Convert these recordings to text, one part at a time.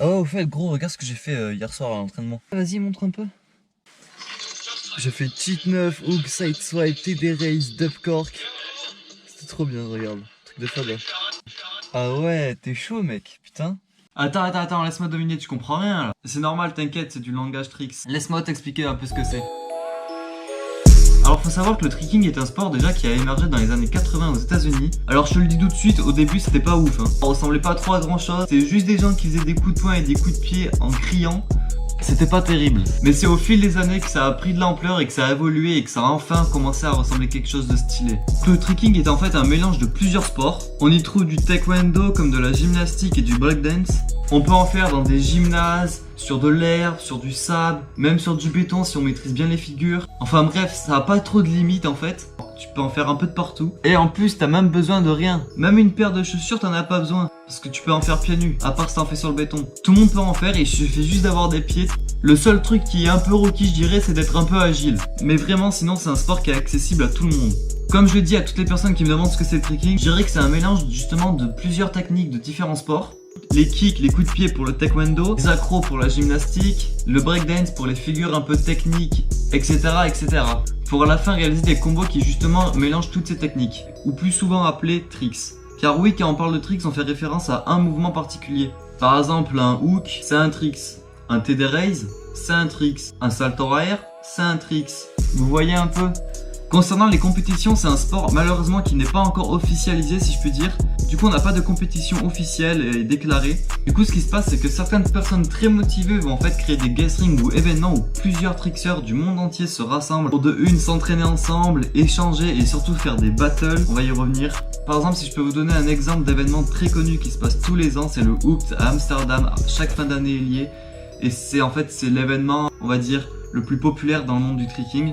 Oh, au fait, gros, regarde ce que j'ai fait hier soir à l'entraînement. Vas-y, montre un peu. J'ai fait cheat 9, hook, side swipe, TD raise, dub cork. C'était trop bien, regarde. Truc de fada. Ah ouais, t'es chaud, mec, putain. Attends, laisse-moi dominer, tu comprends rien là. C'est normal, t'inquiète, c'est du langage tricks. Laisse-moi t'expliquer un peu ce que c'est. Alors faut savoir que le tricking est un sport déjà qui a émergé dans les années 80 aux États-Unis. Alors je te le dis tout de suite, au début c'était pas ouf, hein. Ça ressemblait pas trop à grand chose, c'était juste des gens qui faisaient des coups de poing et des coups de pied en criant. C'était pas terrible. Mais c'est au fil des années que ça a pris de l'ampleur et que ça a évolué et que ça a enfin commencé à ressembler à quelque chose de stylé. Le tricking est en fait un mélange de plusieurs sports. On y trouve du taekwondo comme de la gymnastique et du breakdance. On peut en faire dans des gymnases, sur de l'herbe, sur du sable, même sur du béton si on maîtrise bien les figures. Enfin bref, ça a pas trop de limites en fait. Tu peux en faire un peu de partout. Et en plus, t'as même besoin de rien. Même une paire de chaussures, t'en as pas besoin. Parce que tu peux en faire pieds nus, à part si t'en fais sur le béton. Tout le monde peut en faire et il suffit juste d'avoir des pieds. Le seul truc qui est un peu requis, je dirais, c'est d'être un peu agile. Mais vraiment, sinon, c'est un sport qui est accessible à tout le monde. Comme je le dis à toutes les personnes qui me demandent ce que c'est le tricking, je dirais que c'est un mélange justement de plusieurs techniques de différents sports. Les kicks, les coups de pied pour le taekwondo, les accros pour la gymnastique, le breakdance pour les figures un peu techniques, etc. Pour à la fin réaliser des combos qui justement mélangent toutes ces techniques, ou plus souvent appelés tricks. Car oui, quand on parle de tricks, on fait référence à un mouvement particulier. Par exemple, un hook, c'est un tricks. Un TD raise, c'est un tricks. Un salto arrière, c'est un tricks. Vous voyez un peu? Concernant les compétitions, c'est un sport malheureusement qui n'est pas encore officialisé si je puis dire. Du coup on n'a pas de compétition officielle et déclarée. Du coup ce qui se passe c'est que certaines personnes très motivées vont en fait créer des guest rings ou événements où plusieurs trickseurs du monde entier se rassemblent pour de une s'entraîner ensemble, échanger et surtout faire des battles. On va y revenir. Par exemple si je peux vous donner un exemple d'événement très connu qui se passe tous les ans, c'est le Hooked à Amsterdam. Chaque fin d'année est lié. Et c'est en fait c'est l'événement on va dire le plus populaire dans le monde du tricking.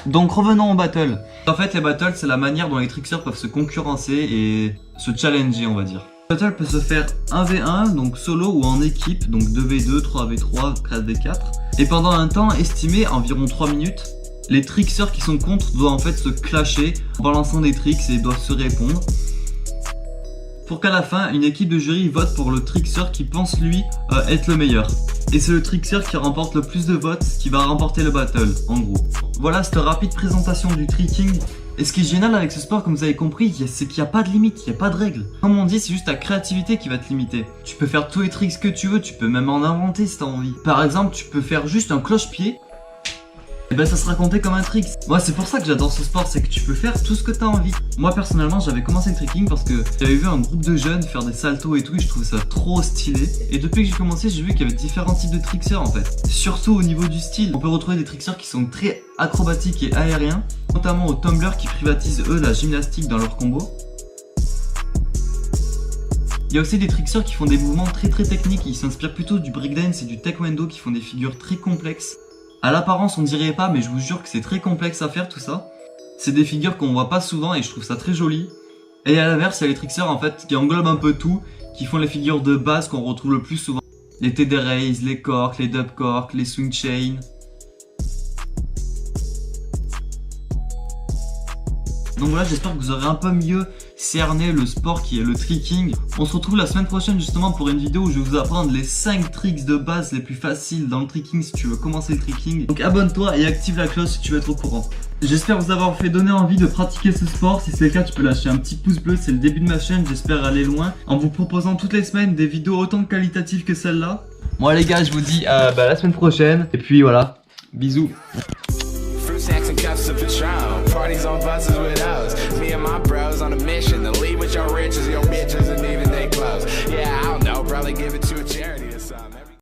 Donc revenons aux battles. En fait les battles c'est la manière dont les trickseurs peuvent se concurrencer et se challenger on va dire. Le battle peut se faire 1v1 donc solo ou en équipe donc 2v2, 3v3, 4v4 et pendant un temps estimé environ 3 minutes. Les trickseurs qui sont contre doivent en fait se clasher en balançant des tricks et doivent se répondre. Pour qu'à la fin une équipe de jury vote pour le trickseur qui pense lui être le meilleur. Et c'est le trickseur qui remporte le plus de votes qui va remporter le battle, en gros. Voilà cette rapide présentation du tricking. Et ce qui est génial avec ce sport, comme vous avez compris, c'est qu'il n'y a pas de limite, il n'y a pas de règles. Comme on dit, c'est juste ta créativité qui va te limiter. Tu peux faire tous les tricks que tu veux, tu peux même en inventer si tu as envie. Par exemple, tu peux faire juste un cloche-pied. Et ben ça sera compté comme un trick. Moi c'est pour ça que j'adore ce sport, c'est que tu peux faire tout ce que tu as envie. Moi personnellement j'avais commencé le tricking parce que j'avais vu un groupe de jeunes faire des saltos et tout et je trouvais ça trop stylé. Et depuis que j'ai commencé j'ai vu qu'il y avait différents types de trickseurs en fait. Surtout au niveau du style, on peut retrouver des trickseurs qui sont très acrobatiques et aériens. Notamment aux tumblers qui privatisent eux la gymnastique dans leur combo. Il y a aussi des trickseurs qui font des mouvements très techniques, ils s'inspirent plutôt du breakdance et du taekwondo qui font des figures très complexes. À l'apparence on dirait pas mais je vous jure que c'est très complexe à faire tout ça. C'est des figures qu'on voit pas souvent et je trouve ça très joli. Et à l'inverse il y a les trickseurs en fait qui englobent un peu tout, qui font les figures de base qu'on retrouve le plus souvent. Les TD raise, les corks, les dub corks, les swing chain. Donc voilà, j'espère que vous aurez un peu mieux cerné le sport qui est le tricking. On se retrouve la semaine prochaine justement pour une vidéo où je vais vous apprendre les 5 tricks de base les plus faciles dans le tricking si tu veux commencer le tricking. Donc abonne-toi et active la cloche si tu veux être au courant. J'espère vous avoir fait donner envie de pratiquer ce sport. Si c'est le cas, tu peux lâcher un petit pouce bleu, c'est le début de ma chaîne. J'espère aller loin en vous proposant toutes les semaines des vidéos autant qualitatives que celle-là. Moi les gars, je vous dis à la semaine prochaine. Et puis voilà, bisous. Snacks and cups of Patron. Parties on buses with us. Me and my bros on a mission to leave with your riches, your bitches.